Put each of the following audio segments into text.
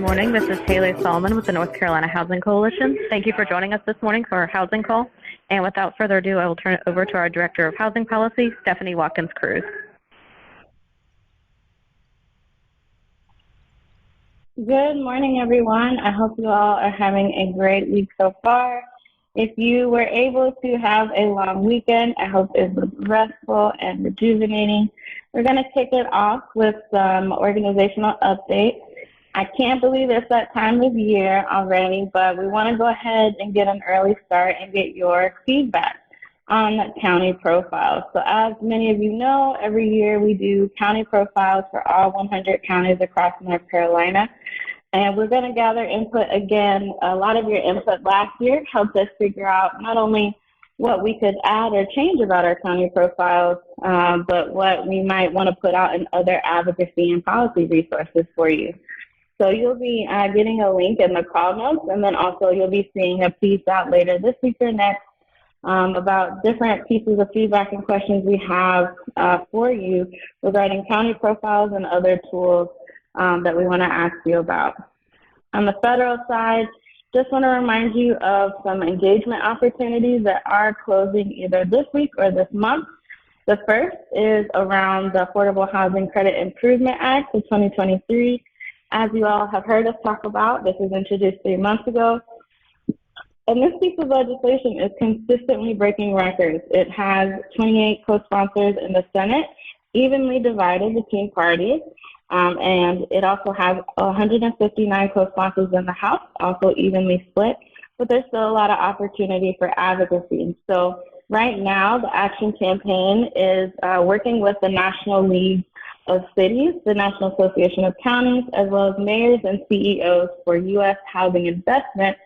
morning. This is Haley Solomon with the North Carolina Housing Coalition. Thank you for joining us this morning for our housing call. And without further ado, I will turn it over to our Director of Housing Policy, Stephanie Watkins-Cruz. Good morning, everyone. I hope you all are having a great week so far. If you were able to have a long weekend, I hope it was restful and rejuvenating. We're going to kick it off with some organizational updates. I can't believe it's that time of year already, but we want to go ahead and get an early start and get your feedback on county profiles. So as many of you know, every year we do county profiles for all 100 counties across North Carolina. And we're going to gather input again. A lot of your input last year helped us figure out not only what we could add or change about our county profiles, but what we might want to put out in other advocacy and policy resources for you. So you'll be getting a link in the call notes, and then also you'll be seeing a piece out later this week or next about different pieces of feedback and questions we have for you regarding county profiles and other tools that we want to ask you about. On the federal side, just want to remind you of some engagement opportunities that are closing either this week or this month. The first is around the Affordable Housing Credit Improvement Act of 2023. As you all have heard us talk about, this was introduced 3 months ago. And this piece of legislation is consistently breaking records. It has 28 co-sponsors in the Senate, evenly divided between parties. And it also has 159 co-sponsors in the House, also evenly split, but there's still a lot of opportunity for advocacy. So right now, the Action Campaign is working with the National League of Cities, the National Association of Counties, as well as mayors and CEOs for U.S. housing investment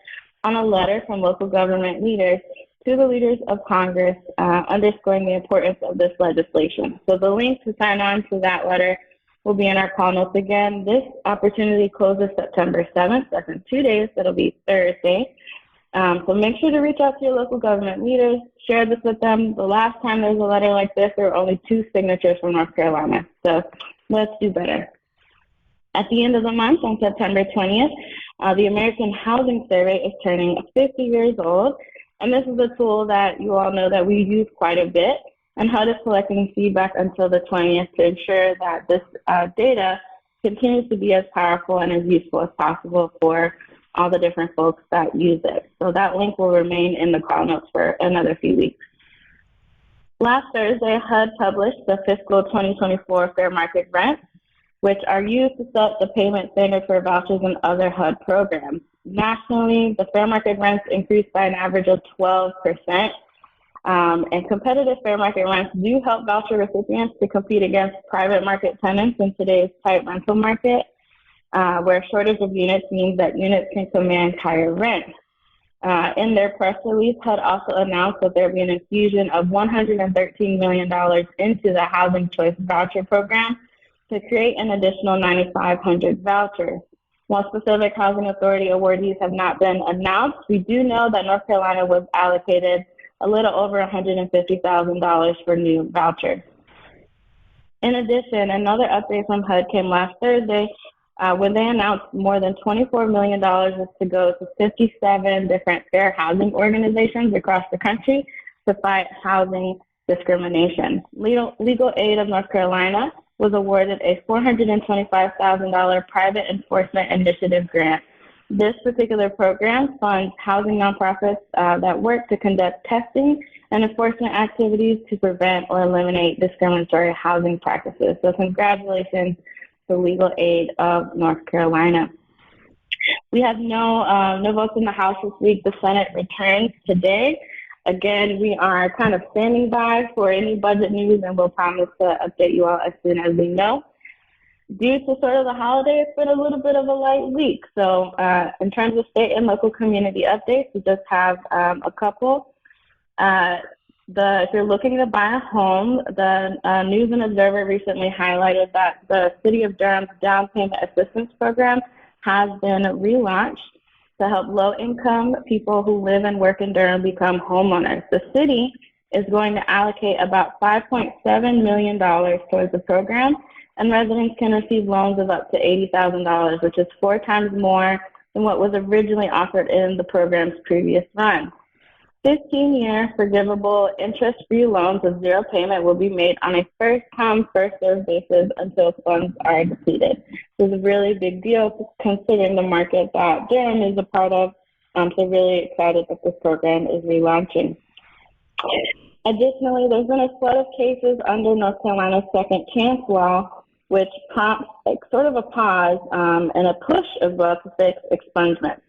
on a letter from local government leaders to the leaders of Congress, underscoring the importance of this legislation. So the link to sign on to that letter will be in our call notes again. This opportunity closes September 7th. That's in 2 days. That'll be Thursday. So make sure to reach out to your local government leaders, share this with them. The last time there was a letter like this, there were only 2 signatures from North Carolina. So let's do better. At the end of the month, on September 20th, the American Housing Survey is turning 50 years old. And this is a tool that you all know that we use quite a bit, and HUD is collecting feedback until the 20th to ensure that this data continues to be as powerful and as useful as possible for all the different folks that use it. So that link will remain in the call notes for another few weeks. Last Thursday, HUD published the fiscal 2024 fair market rents, which are used to set the payment standard for vouchers and other HUD programs. Nationally, the fair market rents increased by an average of 12%. And competitive fair market rents do help voucher recipients to compete against private market tenants in today's tight rental market, where shortage of units means that units can command higher rent. In their press release, HUD also announced that there will be an infusion of $113 million into the Housing Choice Voucher Program to create an additional 9,500 vouchers. While specific housing authority awardees have not been announced, we do know that North Carolina was allocated a little over $150,000 for new vouchers. In addition, another update from HUD came last Thursday when they announced more than $24 million is to go to 57 different fair housing organizations across the country to fight housing discrimination. Legal Aid of North Carolina was awarded a $425,000 private enforcement initiative grant. This particular program funds housing nonprofits that work to conduct testing and enforcement activities to prevent or eliminate discriminatory housing practices. So congratulations to Legal Aid of North Carolina. We have no votes in the House this week. The Senate returns today. Again, we are kind of standing by for any budget news, and we'll promise to update you all as soon as we know. Due to sort of the holiday, it's been a little bit of a light week. So in terms of state and local community updates, we just have a couple. If you're looking to buy a home, the News and Observer recently highlighted that the City of Durham's Down Payment Assistance Program has been relaunched to help low-income people who live and work in Durham become homeowners. The city is going to allocate about $5.7 million towards the program, and residents can receive loans of up to $80,000, which is 4 times more than what was originally offered in the program's previous run. 15-year forgivable interest-free loans with zero payment will be made on a first-come, first-served basis until funds are depleted. This is a really big deal considering the market that Durham is a part of, so really excited that this program is relaunching. Additionally, there's been a flood of cases under North Carolina's second chance law, which prompts sort of a pause and a push as well to fix expungement.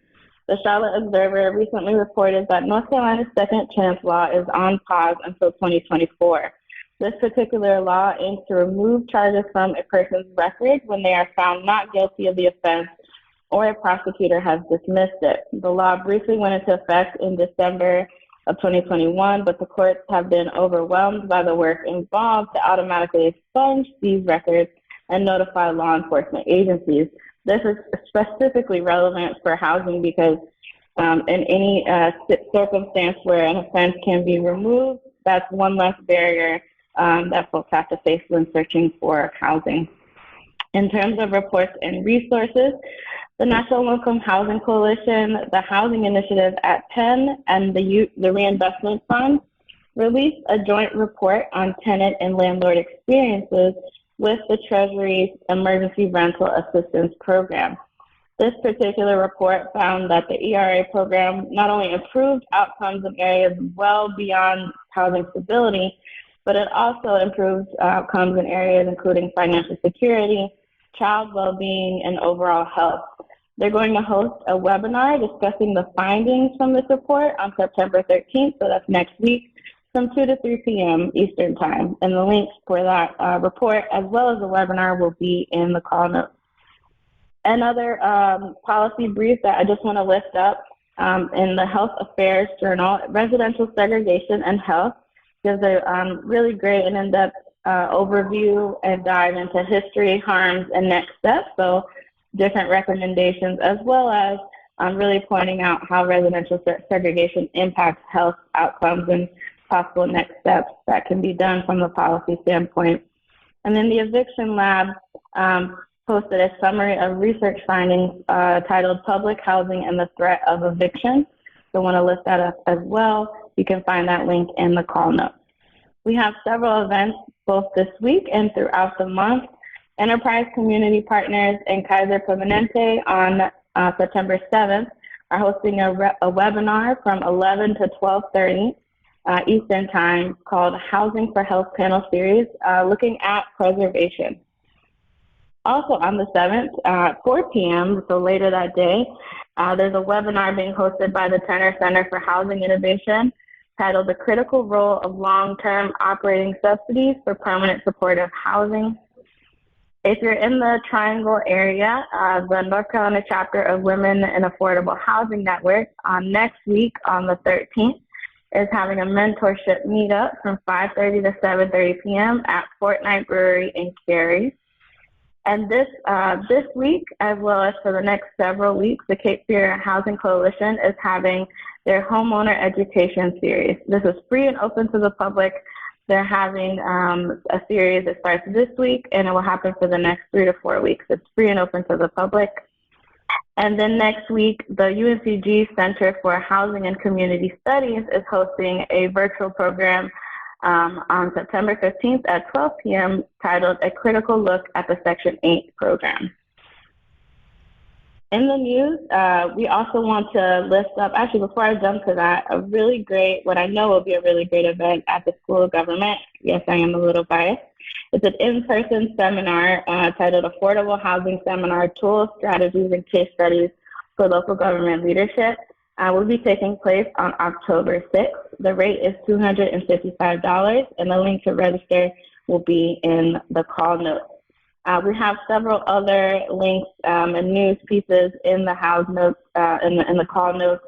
The Charlotte Observer recently reported that North Carolina's second chance law is on pause until 2024. This particular law aims to remove charges from a person's record when they are found not guilty of the offense or a prosecutor has dismissed it. The law briefly went into effect in December of 2021, but the courts have been overwhelmed by the work involved to automatically expunge these records and notify law enforcement agencies. This is specifically relevant for housing because in any circumstance where an offense can be removed, that's one less barrier that folks have to face when searching for housing. In terms of reports and resources, the National Low-Income Housing Coalition, the Housing Initiative at Penn, and the Reinvestment Fund released a joint report on tenant and landlord experiences with the Treasury's Emergency Rental Assistance Program. This particular report found that the ERA program not only improved outcomes in areas well beyond housing stability, but it also improved outcomes in areas including financial security, child well-being, and overall health. They're going to host a webinar discussing the findings from this report on September 13th, so that's next week, from 2 to 3 p.m. Eastern Time. And the links for that report, as well as the webinar, will be in the call notes. Another policy brief that I just want to lift up in the Health Affairs Journal, Residential Segregation and Health, gives a really great and in-depth overview and dive into history, harms, and next steps. So different recommendations, as well as really pointing out how residential segregation impacts health outcomes and possible next steps that can be done from the policy standpoint. And then the Eviction Lab posted a summary of research findings titled Public Housing and the Threat of Eviction. So I want to lift that up as well. You can find that link in the call notes. We have several events both this week and throughout the month. Enterprise Community Partners and Kaiser Permanente on September 7th are hosting a webinar from 11 to 12:30 Eastern Time called Housing for Health Panel Series, looking at preservation. Also on the 7th, at 4 p.m., so later that day, there's a webinar being hosted by the Turner Center for Housing Innovation titled The Critical Role of Long-Term Operating Subsidies for Permanent Supportive Housing. If you're in the Triangle area, the North Carolina chapter of Women in Affordable Housing Network next week on the 13th is having a mentorship meetup from 5:30 to 7:30 p.m. at Fortnight Brewery in Cary. And this week, as well as for the next several weeks, the Cape Fear Housing Coalition is having their homeowner education series. This is free and open to the public. They're having a series that starts this week, and it will happen for the next 3 to 4 weeks. It's free and open to the public. And then next week, the UNCG Center for Housing and Community Studies is hosting a virtual program on September 15th at 12 p.m. titled A Critical Look at the Section 8 Program. In the news, we also want to lift up, actually before I jump to that, a really great, what I know will be a really great event at the School of Government. Yes, I am a little biased. It's an in-person seminar titled Affordable Housing Seminar, Tools, Strategies, and Case Studies for Local Government Leadership. Will be taking place on October 6th. The rate is $255, and the link to register will be in the call notes. We have several other links and news pieces in the house notes, in the call notes.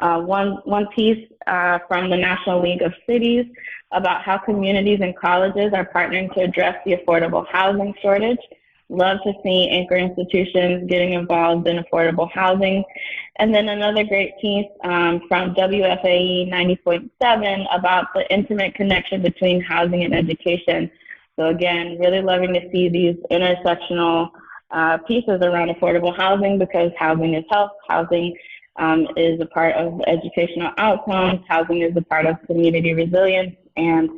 One piece from the National League of Cities about how communities and colleges are partnering to address the affordable housing shortage. Love to see anchor institutions getting involved in affordable housing. And then another great piece from WFAE 90.7 about the intimate connection between housing and education. So again, really loving to see these intersectional pieces around affordable housing, because housing is health, housing is a part of educational outcomes, housing is a part of community resilience, and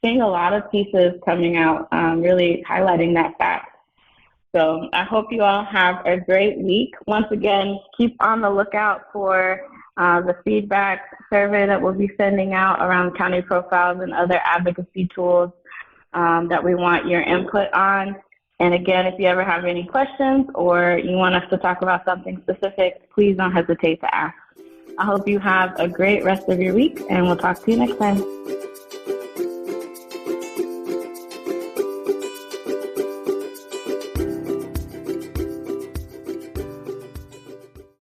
seeing a lot of pieces coming out really highlighting that fact. So I hope you all have a great week. Once again, keep on the lookout for the feedback survey that we'll be sending out around county profiles and other advocacy tools that we want your input on. And again, if you ever have any questions or you want us to talk about something specific, please don't hesitate to ask. I hope you have a great rest of your week, and we'll talk to you next time.